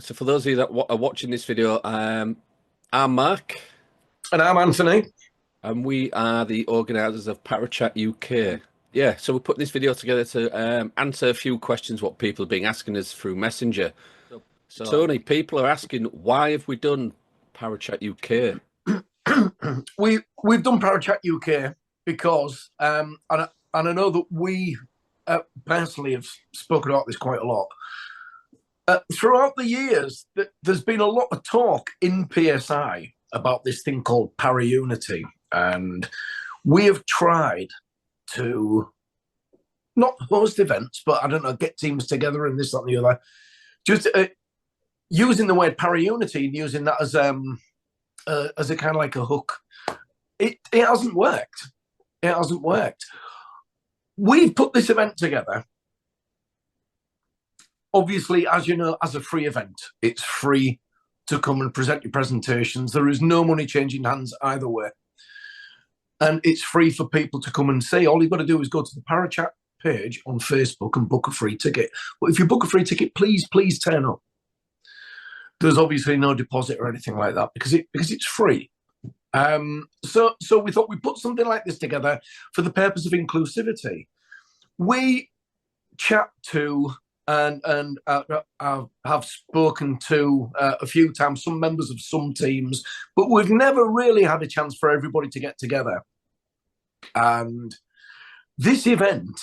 So for those of you that are watching this video, I'm Mark, And I'm Anthony. and we are the organisers of Parachat UK. Yeah, so we put this video together to answer a few questions what people have been asking us through Messenger. So Tony, people are asking, why have we done Parachat UK? We've done Parachat UK because, and I know that we personally have spoken about this quite a lot. Throughout the years, there's been a lot of talk in PSI about this thing called para-unity, and we have tried to not host events, but I don't know, get teams together and this, that, and the other. Just using the word para-unity and using that as a kind of like a hook. It hasn't worked. It hasn't worked. We've put this event together. Obviously, as you know, as a free event, it's free to come and present your presentations. There is no money changing hands either way. And it's free for people to come and see. All you've got to do is go to the Parachat page on Facebook and book a free ticket. But if you book a free ticket, please turn up. There's obviously no deposit or anything like that because it's free. So we thought we'd put something like this together for the purpose of inclusivity. We chat to and have spoken to a few times some members of some teams, but we've never really had a chance for everybody to get together. And this event,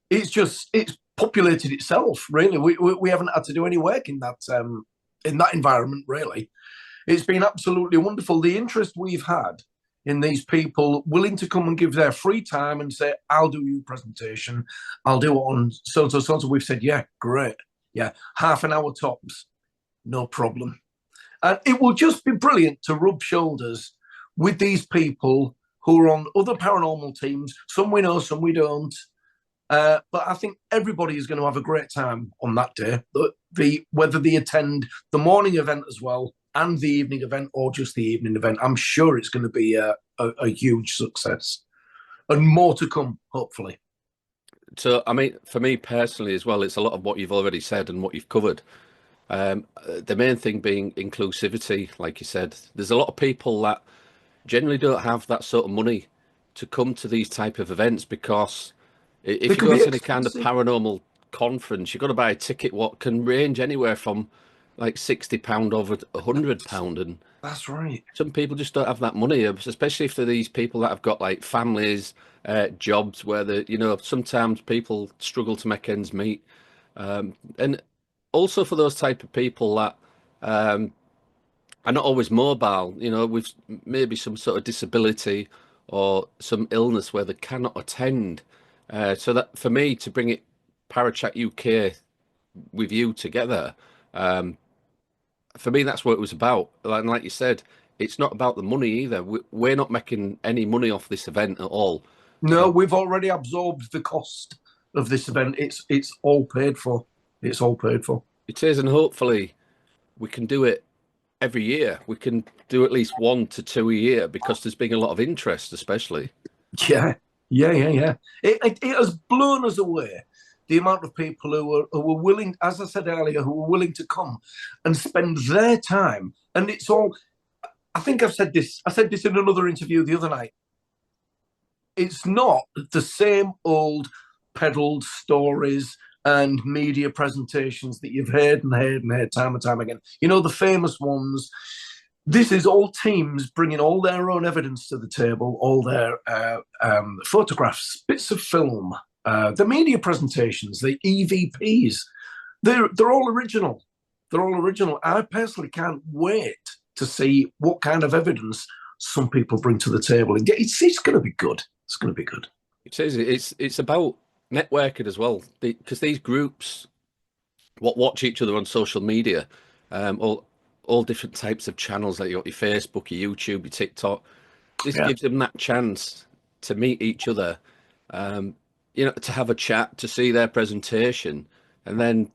it's populated itself. Really, we haven't had to do any work in that environment. Really, it's been absolutely wonderful. The interest we've had in these people willing to come and give their free time and say, I'll do your presentation, I'll do it on so-and-so, so-and-so. We've said, yeah, great. Yeah, half an hour tops, no problem. And it will just be brilliant to rub shoulders with these people who are on other paranormal teams. Some we know, some we don't. But I think everybody is going to have a great time on that day, whether they attend the morning event as well and the evening event or just the evening event. I'm sure it's going to be a huge success and more to come, hopefully. So, I mean, for me personally as well, it's a lot of what you've already said and what you've covered. The main thing being inclusivity, like you said. There's a lot of people that generally don't have that sort of money to come to these type of events because They if you can go be to any kind of expensive. paranormal conference, you've got to buy a ticket what can range anywhere from like £60 over £100, and That's right. some people just don't have that money, especially if they're these people that have got like families, jobs where sometimes people struggle to make ends meet, and also for those type of people that are not always mobile, with maybe some sort of disability or some illness where they cannot attend. So that for me to bring it Parachat UK with you together, for me that's what it was about. And like you said, it's not about the money either. We're not making any money off this event at all. No, we've already absorbed the cost of this event. It's all paid for. It's all paid for. It is, and hopefully we can do it every year. We can do at least 1 to 2 a year because there's been a lot of interest, especially. Yeah, yeah. It has blown us away the amount of people who were willing, as I said earlier, who were willing to come and spend their time. And it's all. I think I've said this. I said this in another interview the other night. It's not the same old peddled stories and media presentations that you've heard time and time again. You know, the famous ones. This is all teams bringing all their own evidence to the table, all their photographs, bits of film, the media presentations, the EVPs. They're all original. They're all original. I personally can't wait to see what kind of evidence some people bring to the table. And it's going to be good. It's going to be good. It is. It's about networking as well, because these groups what watch each other on social media, all different types of channels, like you got your Facebook, your YouTube, your TikTok. This Yeah. gives them that chance to meet each other, to have a chat, to see their presentation, and then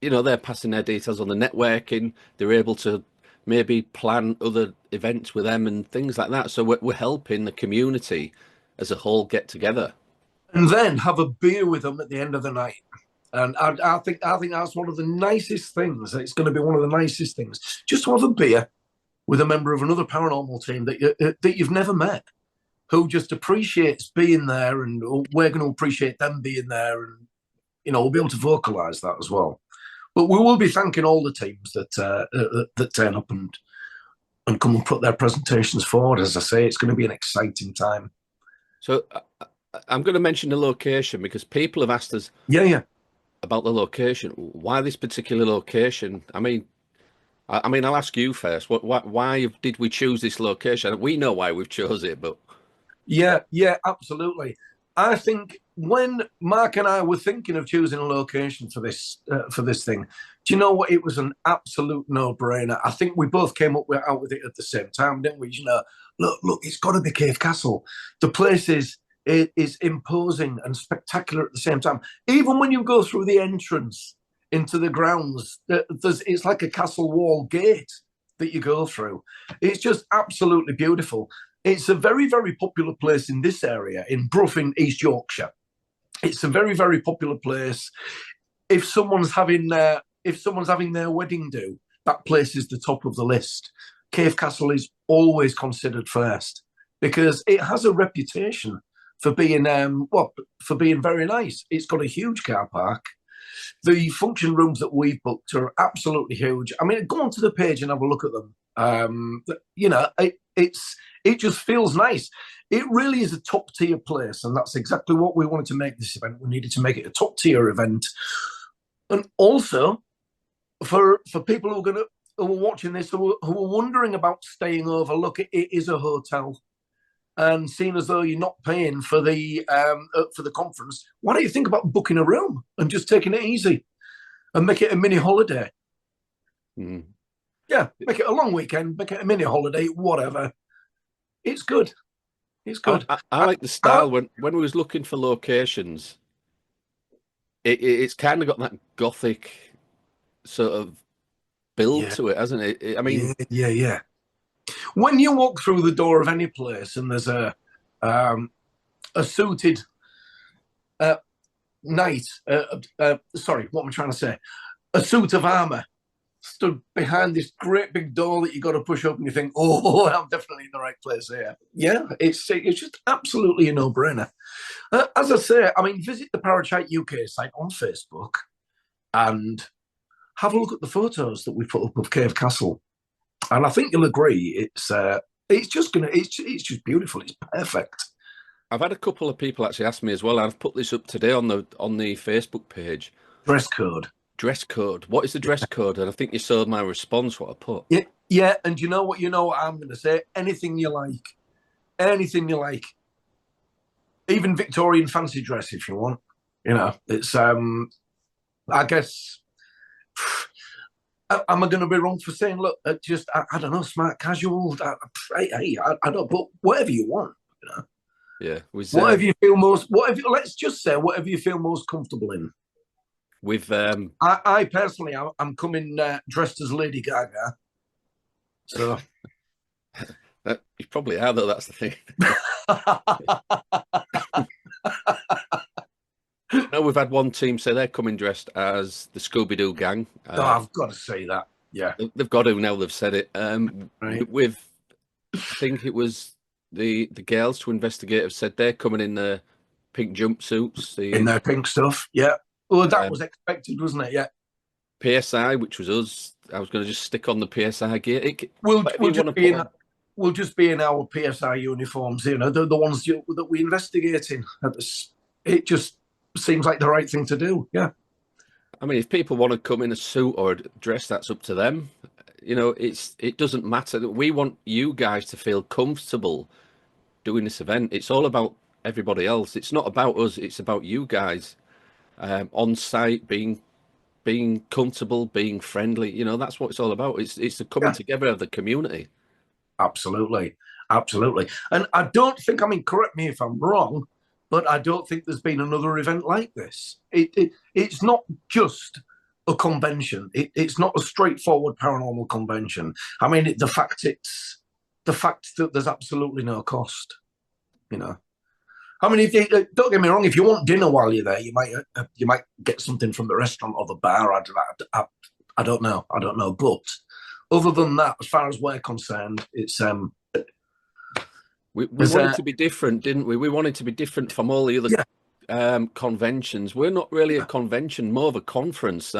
they're passing their details on the networking. They're able to maybe plan other events with them and things like that. So we're helping the community as a whole get together. And then have a beer with them at the end of the night. And I think that's one of the nicest things. It's going to be one of the nicest things. Just to have a beer with a member of another paranormal team that you've never met, who just appreciates being there, and we're going to appreciate them being there, and we'll be able to vocalise that as well. But we will be thanking all the teams that turn up and come and put their presentations forward. As I say, it's going to be an exciting time. So I'm going to mention the location because people have asked us Yeah, yeah. about the location. Why this particular location? I mean, I'll ask you first. Why did we choose this location? We know why we've chose it, but Yeah, yeah, absolutely. I think when Mark and I were thinking of choosing a location for this thing, do you know what? It was an absolute no-brainer. I think we both came out with it at the same time, didn't we? Look, it's got to be Cave Castle. The place is imposing and spectacular at the same time. Even when you go through the entrance into the grounds, it's like a castle wall gate that you go through. It's just absolutely beautiful. It's a very, very popular place in this area, in Brough in East Yorkshire. It's a very, very popular place. If someone's having their wedding do, that place is the top of the list. Cave Castle is always considered first because it has a reputation for being for being very nice. It's got a huge car park. The function rooms that we've booked are absolutely huge. I mean, go onto the page and have a look at them. It just feels nice. It really is a top tier place, and that's exactly what we wanted to make this event. We needed to make it a top tier event, and also for people who are watching this who are wondering about staying over. Look, it is a hotel, and seeing as though you're not paying for the conference, why don't you think about booking a room and just taking it easy and make it a mini holiday? mm. Yeah, make it a long weekend, make it a mini holiday, whatever. It's good. It's good. I like the style when we was looking for locations. It's kind of got that gothic sort of build Yeah, to it, hasn't it? I yeah, mean, yeah, yeah. When you walk through the door of any place and there's um, a suited knight, sorry, what am I trying to say? A suit of armor stood behind this great big door that you got to push open. You think, oh, I'm definitely in the right place here. Yeah, it's just absolutely a no-brainer. As I say, I mean, visit the Parachat UK site on Facebook and have a look at the photos that we put up of Cave Castle, and I think you'll agree it's just beautiful. It's perfect. I've had a couple of people actually ask me as well. I've put this up today on the Facebook page. Dress code. Dress code. What is the dress code? And I think you saw my response. What I put. Yeah, yeah. And you know what? You know what I'm going to say. Anything you like. Anything you like. Even Victorian fancy dress if you want. It's I guess. Am I going to be wrong for saying, look, I don't know, smart casual? I don't, but whatever you want, Yeah, whatever you feel most. Let's just say whatever you feel most comfortable in. With I personally, I'm coming dressed as Lady Gaga. So you probably are though. That's the thing. No, we've had one team say they're coming dressed as the Scooby Doo gang. I've got to say that. Yeah, they've got to now. They've said it. Right. With I think it was the girls to investigate have said they're coming in the pink jumpsuits. In their pink stuff. Yeah. Well, that was expected, wasn't it? Yeah. PSI, which was us. I was going to just stick on the PSI gear. We'll just be in our PSI uniforms. The ones that we investigate in. It just seems like the right thing to do. Yeah. I mean, if people want to come in a suit or a dress, that's up to them. It doesn't matter. We want you guys to feel comfortable doing this event. It's all about everybody else. It's not about us. It's about you guys on site being comfortable, being friendly. That's what it's all about. It's the coming together of the community. Absolutely, absolutely. And I don't think, I mean, correct me if I'm wrong, but I don't think there's been another event like this. It's not just a convention. It's not a straightforward paranormal convention. I mean, the fact that there's absolutely no cost. I mean, if you, don't get me wrong, if you want dinner while you're there, you might get something from the restaurant or the bar. I don't know, but other than that, as far as we're concerned, We it's wanted to be different, didn't we? We wanted to be different from all the other yeah, conventions. We're not really a convention, more of a conference.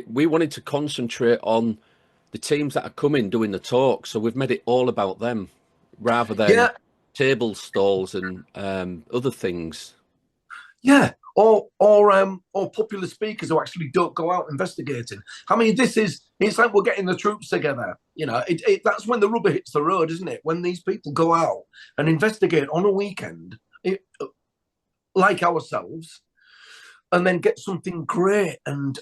We wanted to concentrate on the teams that are coming doing the talk, so we've made it all about them rather than yeah, table stalls and other things. yeah, or popular speakers who actually don't go out investigating. I mean, it's like we're getting the troops together. You know, that's when the rubber hits the road, isn't it? When these people go out and investigate on a weekend, like ourselves, and then get something great. And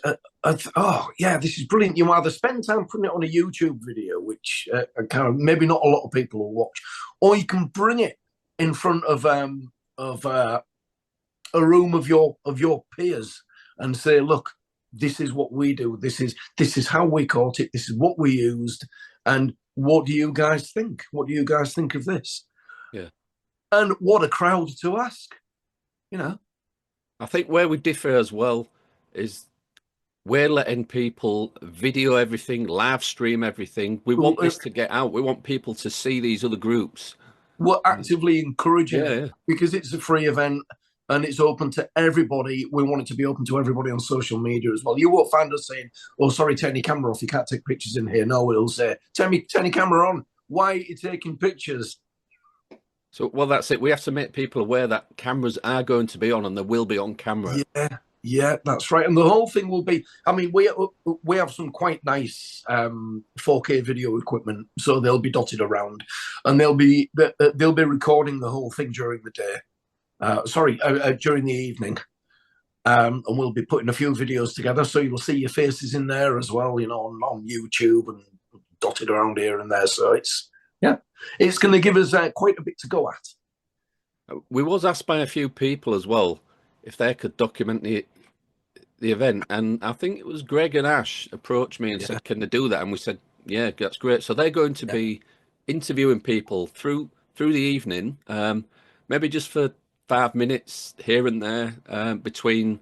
oh yeah, this is brilliant. You either spend time putting it on a YouTube video, which kind of maybe not a lot of people will watch, or you can bring it in front of a room of your peers and say, look, this is what we do. This is how we caught it. This is what we used. And what do you guys think? What do you guys think of this? Yeah. And what a crowd to ask, you know. I think where we differ as well is we're letting people video everything, live stream everything. We want this to get out. We want people to see these other groups. We're actively encouraging Yeah, it yeah. because it's a free event and it's open to everybody. We want it to be open to everybody on social media as well. You won't find us saying, oh, sorry, turn your camera off. You can't take pictures in here. No, it'll say, turn your camera on. Why are you taking pictures? So, well, that's it. We have to make people aware that cameras are going to be on and they will be on camera. Yeah, yeah, that's right. And the whole thing will be, I mean, we have some quite nice 4K video equipment, so they'll be dotted around and they'll be recording the whole thing during the day. During the evening. And we'll be putting a few videos together, so you'll see your faces in there as well, you know, on YouTube and dotted around here and there. So it's going to give us quite a bit to go at. We was asked by a few people as well if they could document the event, and I think it was Greg and Ash approached me and said, "Can they do that?" And we said, "Yeah, that's great." So they're going to be interviewing people through the evening, maybe just for 5 minutes here and there between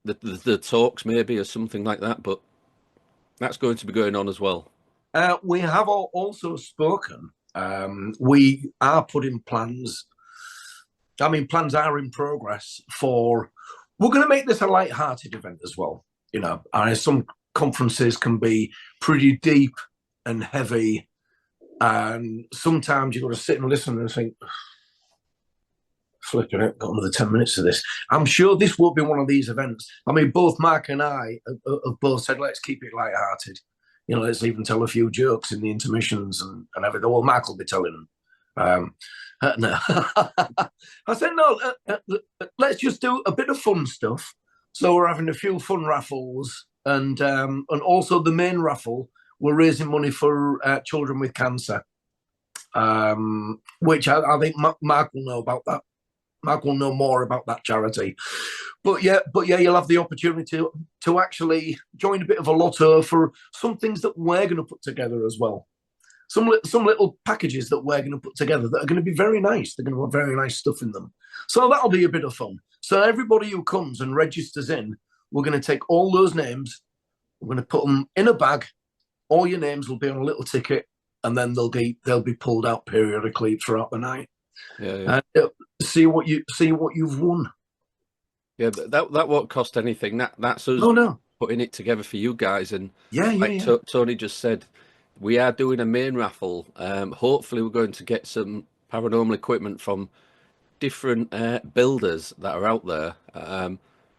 the talks, maybe or something like that. But that's going to be going on as well. We have also spoken. We are putting plans. I mean, plans are in progress for. We're going to make this a light-hearted event as well. You know, some conferences can be pretty deep and heavy, and sometimes you've got to sit and listen and think, flipping it, got another 10 minutes of this. I'm sure this will be one of these events. I mean, both Mark and I have both said, let's keep it light-hearted. You know, let's even tell a few jokes in the intermissions and everything. Well, Mark will be telling them. No. I said, no, let's just do a bit of fun stuff. So we're having a few fun raffles and also the main raffle, we're raising money for children with cancer, which I think Mark will know about that. Mark will know more about that charity. But yeah, you'll have the opportunity to actually join a bit of a lotto for some things that we're going to put together as well. Some little packages that we're going to put together that are going to be very nice. They're going to have very nice stuff in them. So that'll be a bit of fun. So everybody who comes and registers in, we're going to take all those names, we're going to put them in a bag. All your names will be on a little ticket, and then they'll be pulled out periodically throughout the night. Yeah. See what you've won. Yeah, that won't cost anything. That's us putting it together for you guys. And Tony just said, we are doing a main raffle. Hopefully, we're going to get some paranormal equipment from different builders that are out there.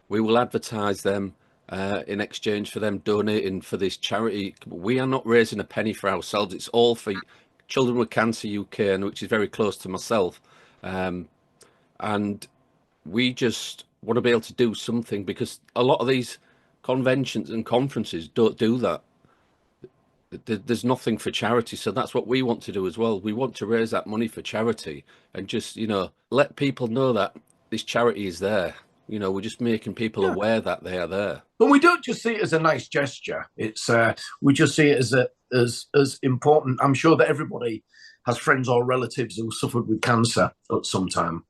We will advertise them in exchange for them donating for this charity. We are not raising a penny for ourselves. It's all for Children with Cancer UK, and which is very close to myself. And we just want to be able to do something because a lot of these conventions and conferences don't do that. There's nothing for charity, so that's what we want to do as well. We want to raise that money for charity and just, you know, let people know that this charity is there. You know, we're just making people aware that they are there. But we don't just see it as a nice gesture. It's we just see it as important. I'm sure that everybody has friends or relatives who suffered with cancer at some time.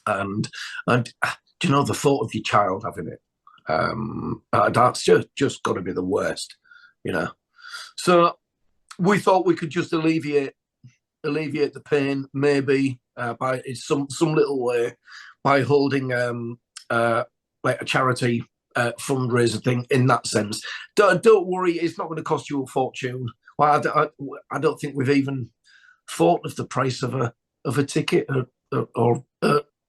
and do you know the thought of your child having it? That's just got to be the worst, you know. So we thought we could just alleviate the pain, maybe by some little way, by holding like a charity fundraiser thing in that sense. Don't worry, it's not going to cost you a fortune. Well, I don't think we've even thought of the price of a ticket or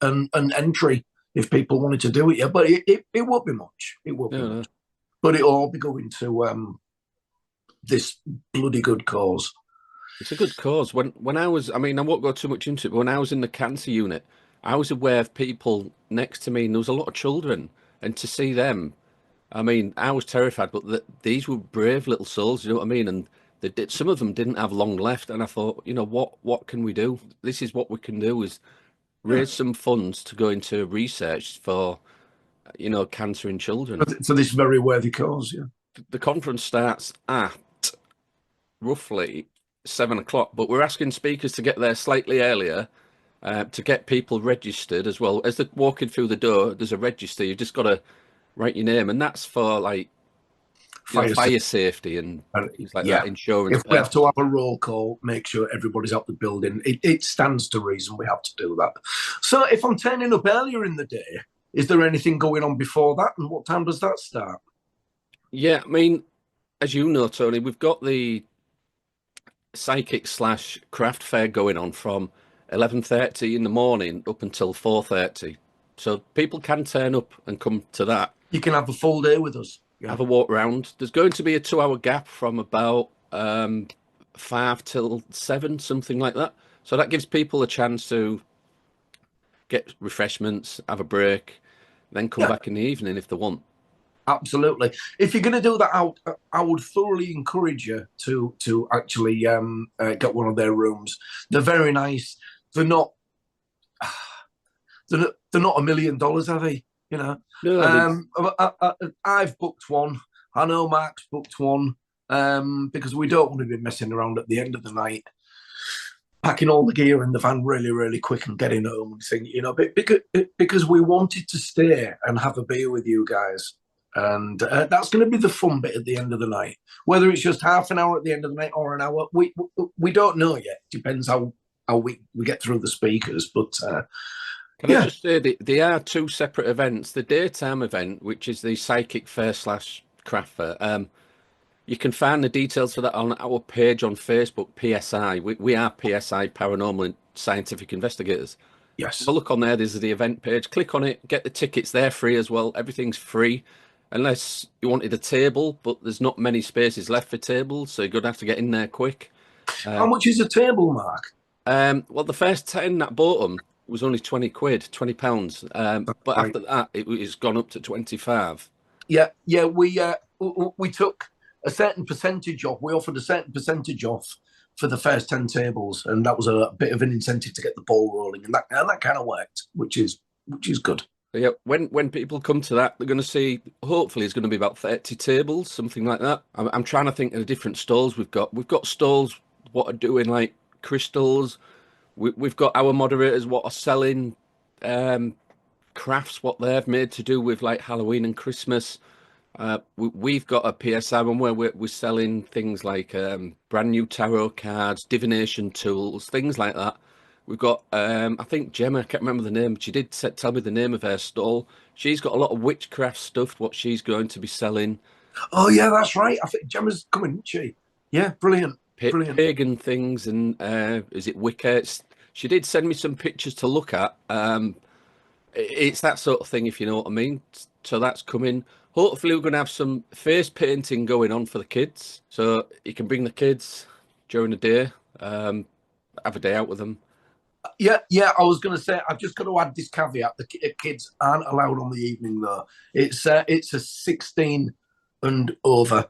an entry if people wanted to do it. Yeah, but it won't be much. It won't be No, no. much. But it'll all be going to this bloody good cause. It's a good cause. When I was, I mean, I won't go too much into it, but when I was in the cancer unit, I was aware of people next to me, and there was a lot of children, and to see them, I mean, I was terrified, but these were brave little souls, you know what I mean? And some of them didn't have long left, and I thought, what can we do? This is what we can do is Yeah. raise some funds to go into research for, cancer in children. For this very worthy cause, yeah. The conference starts at roughly 7 o'clock, but we're asking speakers to get there slightly earlier to get people registered as well. As they're walking through the door, there's a register. You've just got to write your name, and that's for like Fire fire safety and things like yeah. that, insurance If we have to purposes. have a roll call, make sure everybody's out the building. It stands to reason we have to do that. So if I'm turning up earlier in the day, is there anything going on before that? And what time does that start? Yeah, I mean, as you know, Tony, we've got the psychic slash craft fair going on from 11:30 in the morning up until 4:30. So people can turn up and come to that. You can have a full day with us. Yeah. Have a walk round. There's going to be a 2 hour gap from about 5 till 7, something like that. So that gives people a chance to get refreshments, have a break, then come Yeah, back in the evening if they want. absolutely. If you're going to do that, I would thoroughly encourage you to actually get one of their rooms. They're very nice. They're not they're not $1 million, are they? You know, No, they, I've booked one. I know Mark's booked one because we don't want to be messing around at the end of the night, packing all the gear in the van really, really quick and getting home and thing, because we wanted to stay and have a beer with you guys. And that's going to be the fun bit at the end of the night. Whether it's just half an hour at the end of the night or an hour, we don't know yet. Depends how we get through the speakers. But can I yeah, just say they are two separate events. The daytime event, which is the psychic fair slash craft fair, you can find the details for that on our page on Facebook, PSI. We are PSI Paranormal and Scientific Investigators. Have a yes. look on there. There's the event page. Click on it. Get the tickets. They're free as well. Everything's free. Unless you wanted a table, but there's not many spaces left for tables, so you're going to have to get in there quick. How much is a table, Mark? Well, the first 10 that bought them was only 20 quid, £20. But Right. after that, it's gone up to 25. Yeah, yeah. We took a certain percentage off. We offered a certain percentage off for the first 10 tables, and that was a bit of an incentive to get the ball rolling, and that kind of worked, which is good. So yeah, when people come to that, they're going to see, hopefully, it's going to be about 30 tables, something like that. I'm trying to think of the different stalls we've got. We've got stalls what are doing like crystals. We've got our moderators what are selling um, crafts, what they've made to do with like Halloween and Christmas. We've got a PSI one where we're selling things like brand new tarot cards, divination tools, things like that. We've got, I think Gemma, I can't remember the name, but she did tell me the name of her stall. She's got a lot of witchcraft stuff, what she's going to be selling. Oh yeah, that's right. I think Gemma's coming, isn't she? Yeah, brilliant, brilliant. Pagan things and is it Wicca? She did send me some pictures to look at. It's that sort of thing, if you know what I mean. So that's coming. Hopefully, we're going to have some face painting going on for the kids. So you can bring the kids during the day, have a day out with them. Yeah, yeah. I was going to say I've just got to add this caveat: the kids aren't allowed on the evening though. It's a 16 and over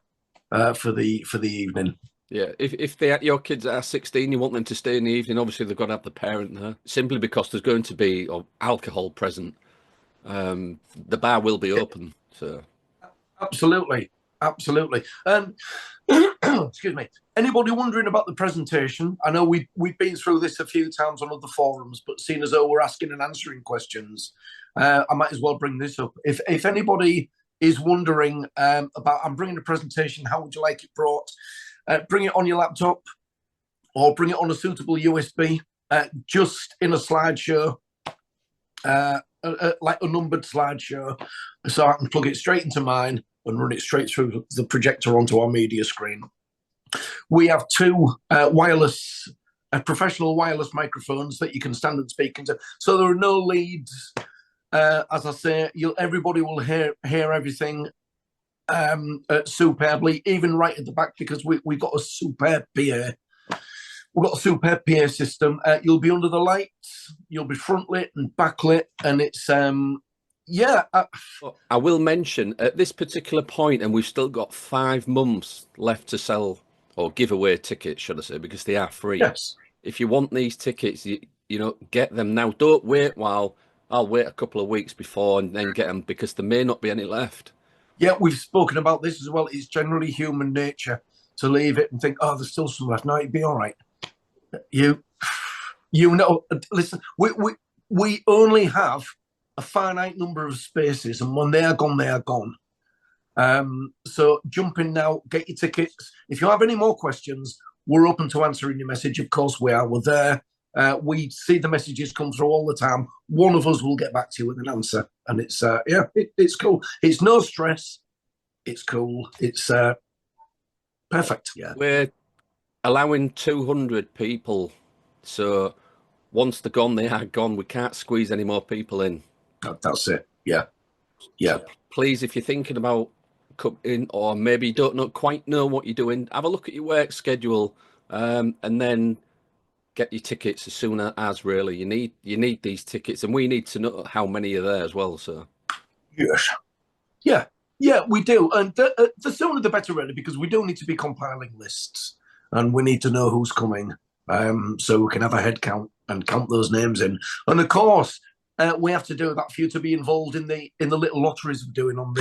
for the evening. Yeah, if your kids are 16, you want them to stay in the evening, obviously they've got to have the parent there, simply because there's going to be alcohol present. The bar will be open, so Absolutely, absolutely. excuse me. Anybody wondering about the presentation? I know we've been through this a few times on other forums, but seeing as though we're asking and answering questions, I might as well bring this up. If anybody is wondering about, I'm bringing a presentation, how would you like it brought? Bring it on your laptop or bring it on a suitable USB, just in a slideshow, like a numbered slideshow, so I can plug it straight into mine and run it straight through the projector onto our media screen. We have two professional wireless microphones that you can stand and speak into. So there are no leads. As I say, everybody will hear everything superbly, even right at the back, because we've got a superb PA. We've got a superb PA system. You'll be under the lights. You'll be front lit and backlit, and it's I will mention at this particular point, and we've still got 5 months left to sell or give away tickets, should I say, because they are free. Yes. If you want these tickets, you know, get them now. Don't wait while I'll wait a couple of weeks before and then get them, because there may not be any left. Yeah, we've spoken about this as well. It's generally human nature to leave it and think, oh, there's still some left. No, it'd be all right. You know, listen, we only have a finite number of spaces, and when they are gone, they are gone. So jump in now, get your tickets. If you have any more questions, we're open to answering your message. Of course we are. We're there. We see the messages come through all the time. One of us will get back to you with an answer, and it's it's cool. It's no stress. It's cool. It's perfect. Yeah, we're allowing 200 people, so once they're gone, they are gone. We can't squeeze any more people in. That's it. Yeah. So please, if you're thinking about in, or maybe you don't quite know what you're doing, have a look at your work schedule, and then get your tickets as soon as really. You need these tickets, and we need to know how many are there as well. So yes, yeah, we do, and the sooner the better, really, because we do need to be compiling lists, and we need to know who's coming, so we can have a head count and count those names in. And of course, we have to do that for you to be involved in the little lotteries we're doing on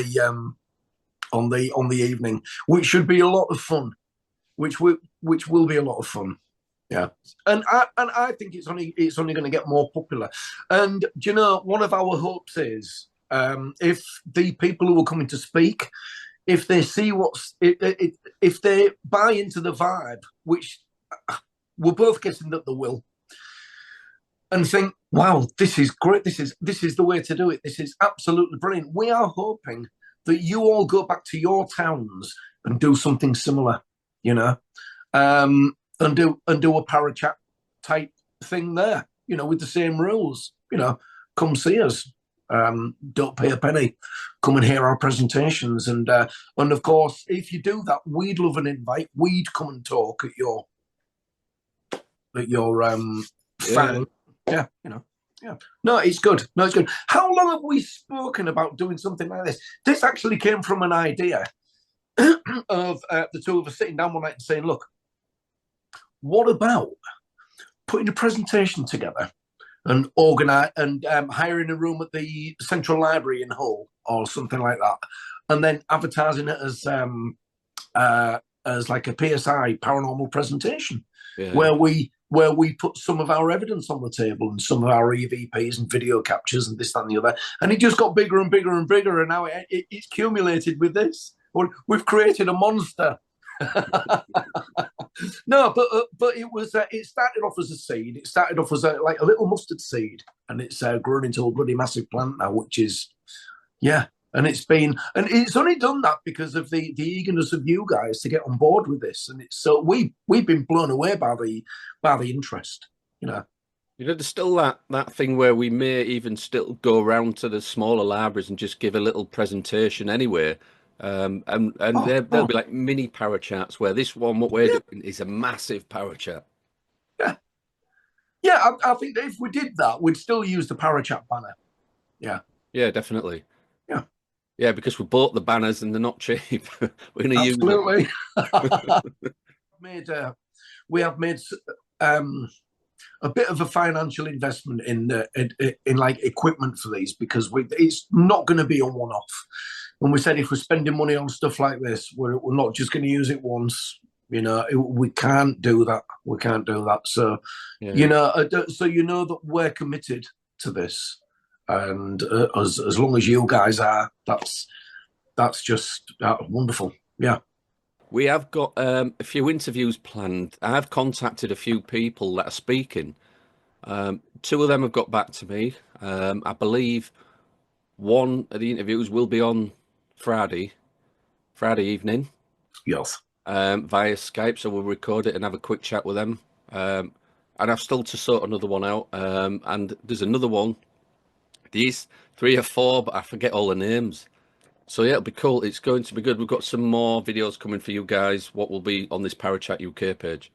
the evening, which should be a lot of fun, which will be a lot of fun. Yeah, and I think it's only going to get more popular. And do you know, one of our hopes is, if the people who are coming to speak, if they see if they buy into the vibe, which we're both guessing that they will, and think, wow, this is great, this is the way to do it, this is absolutely brilliant. We are hoping that you all go back to your towns and do something similar, you know, and do a Parachat type thing there, you know, with the same rules. You know, come see us. Don't pay a penny. Come and hear our presentations, and of course, if you do that, we'd love an invite. We'd come and talk at your fan. Yeah, you know. Yeah. No, it's good. No, it's good. How long have we spoken about doing something like this? This actually came from an idea of the two of us sitting down one night and saying, look, what about putting a presentation together and organize and hiring a room at the Central Library in Hull or something like that, and then advertising it as like a PSI paranormal presentation, where we put some of our evidence on the table and some of our EVPs and video captures and this, that, and the other, and it just got bigger and bigger and bigger, and now it's accumulated with this. We've created a monster. No, but it was it started off as a seed. It started off as like a little mustard seed, and it's grown into a bloody massive plant now, which is and it's only done that because of the eagerness of you guys to get on board with this, and it's so we've been blown away by the interest, you know. You know, there's still that thing where we may even still go around to the smaller libraries and just give a little presentation anyway. And they'll be like mini parachats, where this one, what we're doing, is a massive parachat. Yeah, I think that if we did that, we'd still use the Parachat banner. Yeah, definitely. Yeah, because we bought the banners and they're not cheap. We're going to use them. We have made a bit of a financial investment in like equipment for these, because it's not going to be a one-off. And we said if we're spending money on stuff like this, we're not just going to use it once. We can't do that. We can't do that. So, Yeah. so that we're committed to this, and as long as you guys are, that's just wonderful. Yeah. We have got a few interviews planned. I've contacted a few people that are speaking. Two of them have got back to me. I believe one of the interviews will be on Friday evening, Yes. via Skype. So we'll record it and have a quick chat with them. And I've still to sort another one out. And there's another one. These three or four, but I forget all the names. So yeah, it'll be cool. It's going to be good. We've got some more videos coming for you guys. What will be on this Parachat UK page.